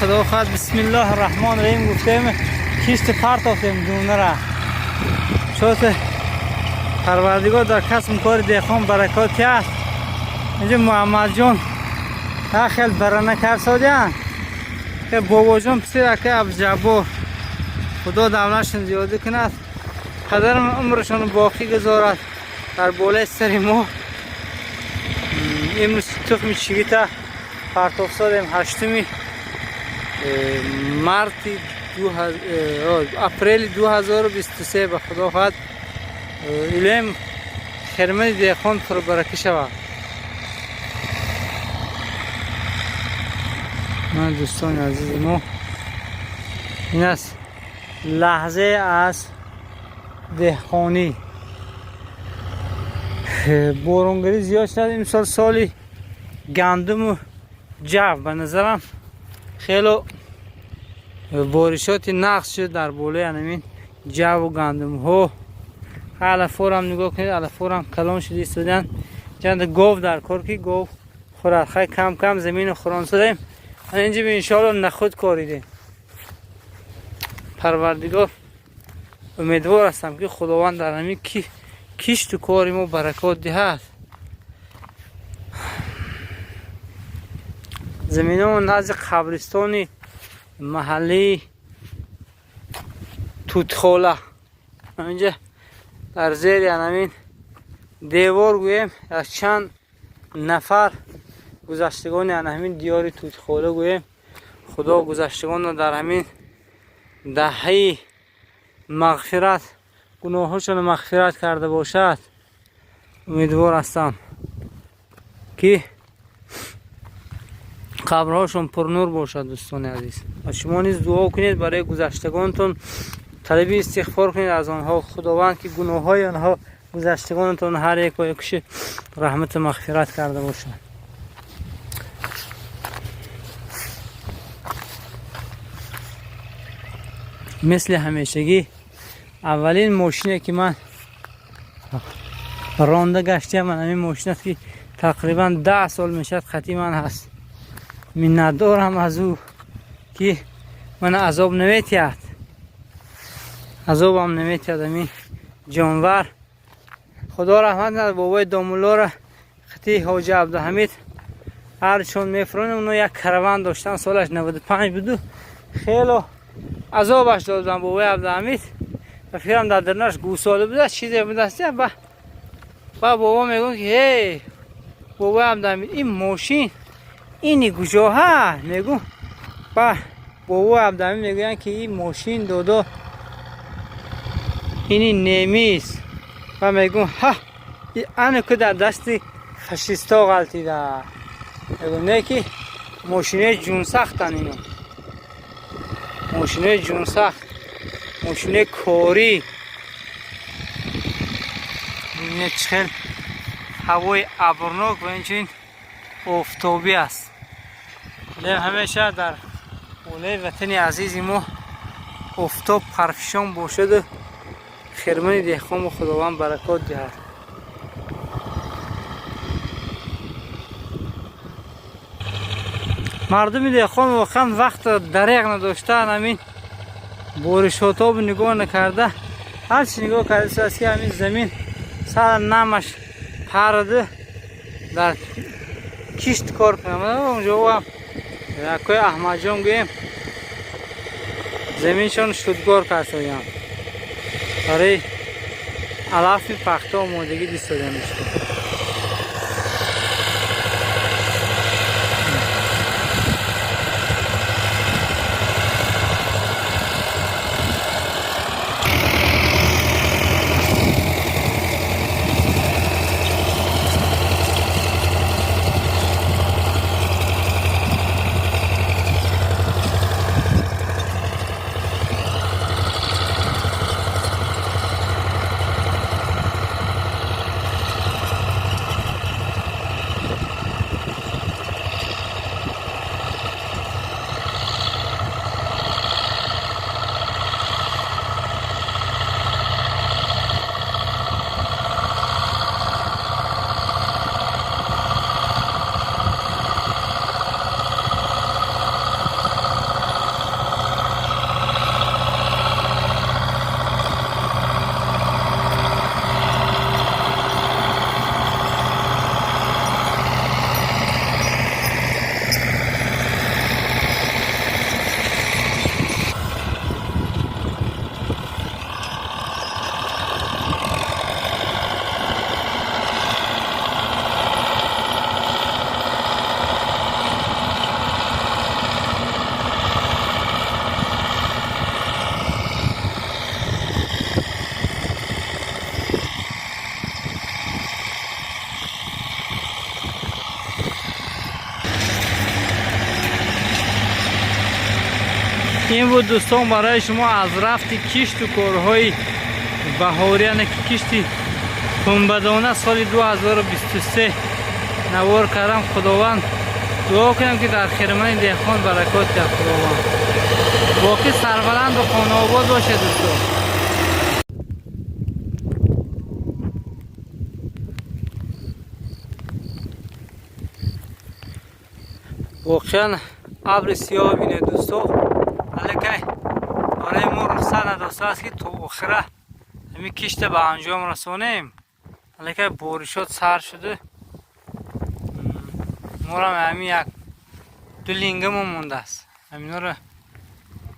خدا خواهد بسم الله الرحمن الرحیم گفتیم کشت پرتافتیم دونه را شد پروردگار در کسب کار دهقان برکاتی است. اینجا محمد جان خیلی برنه کار سادیان که بابا جان پسر که ابجبار خدا دولتشون زیاده کند قدر عمرشون باقی گذارد در بالای سر ما. امروز تخم چیویتا پرتاف سادیم 8 مارتی اپریل 2023 به خدا خواهد ایلیم خرمن دهقان پر برکه شود. من دوستان عزیز ما این است لحظه از دهقانی. بارونگری زیاد شد امسال، سالی گندم و جو به نظرم خیلی بارشات نقص شد در بالای همین جو و گندم ها. علفا هم نگاه کنید، علفا هم کلان شده ایستادن. چند گاو در کار که گاو خورد خیلی کم کم زمین خوران شدیم. اینجا به انشاءالله نخود کاریدیم. پروردگار امیدوار هستم که خداوند در همین کشت و کاری ما برکات دهد. زمین ما نزد قبرستان محلی توتخاله اینجا در زیر همین دیوار گویم از چند نفر گذشتگان همین دیار توتخاله گویم خدا گذشتگان را در همین دهه مغفرت گناهاشون مغفرت کرده باشد. امیدوار هستم که قبرهاشون پر نور باشد. دوستان عزیز و شما نیز دعا کنید برای گذشتگانتون، طلب استغفار کنید از آنها. خداوند که گناههای آنها گذشتگانتون هر یک و یکش رحمت مغفرت کرده باشد. مثل همیشگی اولین ماشینی که من رانده گشتیم من همین ماشین است که تقریبا 10 سال میشد خطی من هست. منتدارم از او که من عذاب نمیتید، عذابم نمیتید همین جانور. خدا رحمت کنه بابای دامولا را خطی حاجی عبدالحمید هر چون میفرونه اونو یک کاروان داشتن سالش 95 بود. خیلی عذابش دادم بابای عبدالحمید و فکرم در درنش گوساله بوده چیزی بوده. با بابا میگون که هی بابای عبدالحمید این ماشین اینی کجا ها؟ میگون با بابا عبدالحمید میگوین که این ماشین دادا اینی نمیست و میگون ها اینو که در دست فشیستا غلطیده. میگون نه که ماشینه جون سختن، اینو ماشینه جون سخت، ماشینه کاری. ببینید چقدر هوای ابرناک و اینچنین آفتابی است. همیشه در اولای وطن عزیز ما آفتاب پرفشان باشد و خرمن دهقان و خداوند برکات دهد. مردم دهقان واقعا وقت دریغ نداشتن، همین بارشات ها نگاه نکرده، هرچی نگاه کرده است که همین زمین سر نمش پرده در کشت کار کنم. اونجا هم یکای احمد جان گویم زمینشان شدگار کرده هم برای علف پخته آمادگی دیستاده میشه. این بود دوستان برای شما از رفت کشت و کارهای بهاری، یعنی که کشتی پنبه‌دانه سال 2023 نوار کردم. خداوند دعا کنم که در خرمن دهقان برکات ده خداوند. باقی سربلند و خانه آباد باشه دوستان. واقعا ابر سیاه بینه دوستان، الکی برای ما رخصت نداشته است که تو آخره همین کشت به انجام رسانیم. الکی بارشات سر شده، ما را همین یک دو لینگه ما مونده است. همینا را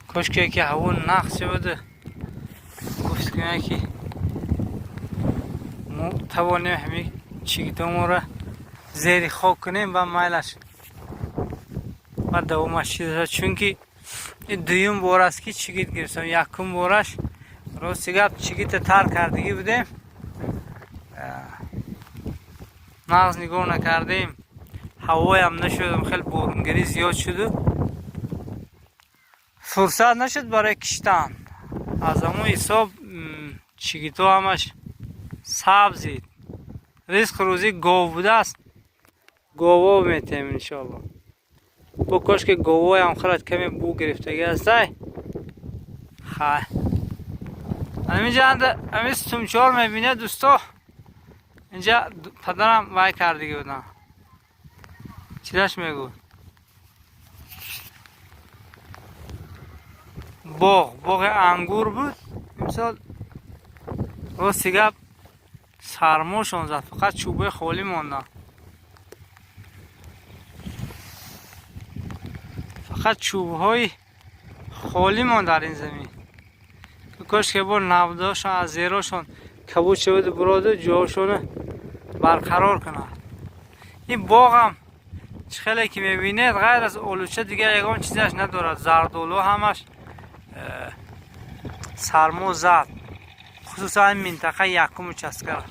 کاش که هوا نقص بده، گفت کنه که ما توانیم همین چیگیتا ما را زیر خاک کنیم و میلش و دوامش چیزه. چون که این دویم بار است که چیگیت گرفتم. یکم بارش راستی گپ چیگیت تر کردگی بودیم، مغز نگاه نکردیم، هوای هم نشدم، خیلی بارونگری زیاد شده، فرصت نشد برای کشتن. از همون حساب چیگیتا همش سبزید. رزق روزی گاو بوده است، گاوا میتیم انشاءالله. با کاش که گاوای هم خیلی کمی بو گرفتگی است. خیلی اینجا همین سومچار میبینه دوستا، اینجا پدرم وای کردگی بودن. چیزش میگو باغ انگور بود. امسال راستی گپ سرماشون زد، فقط چوبه خالی ماندن، فقط چوبه های خالی ماند در این زمین. کاش که بار نبوداشون از زیراشون کبود شود براده جاشون برقرار کنن. این باغ هم خیلی که میبینید غیر از آلوچه دیگه یگان چیزش ندارد. زردالو همش سرما زد، خصوصا این منطقه یکم چسکره.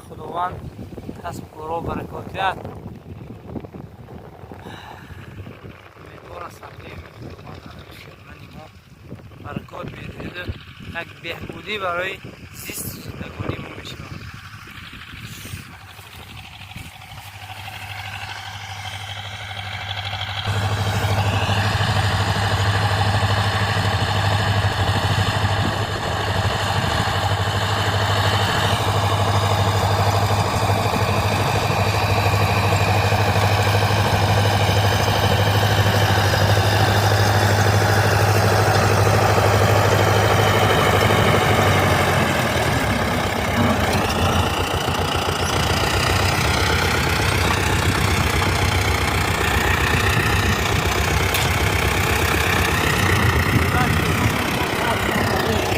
خداوند کسب کارا برکاتیت. امیدوار هستم که خدمت ما برکات بیاره، یک بهبودی برای زیست زندگانی ما میشه.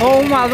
اومد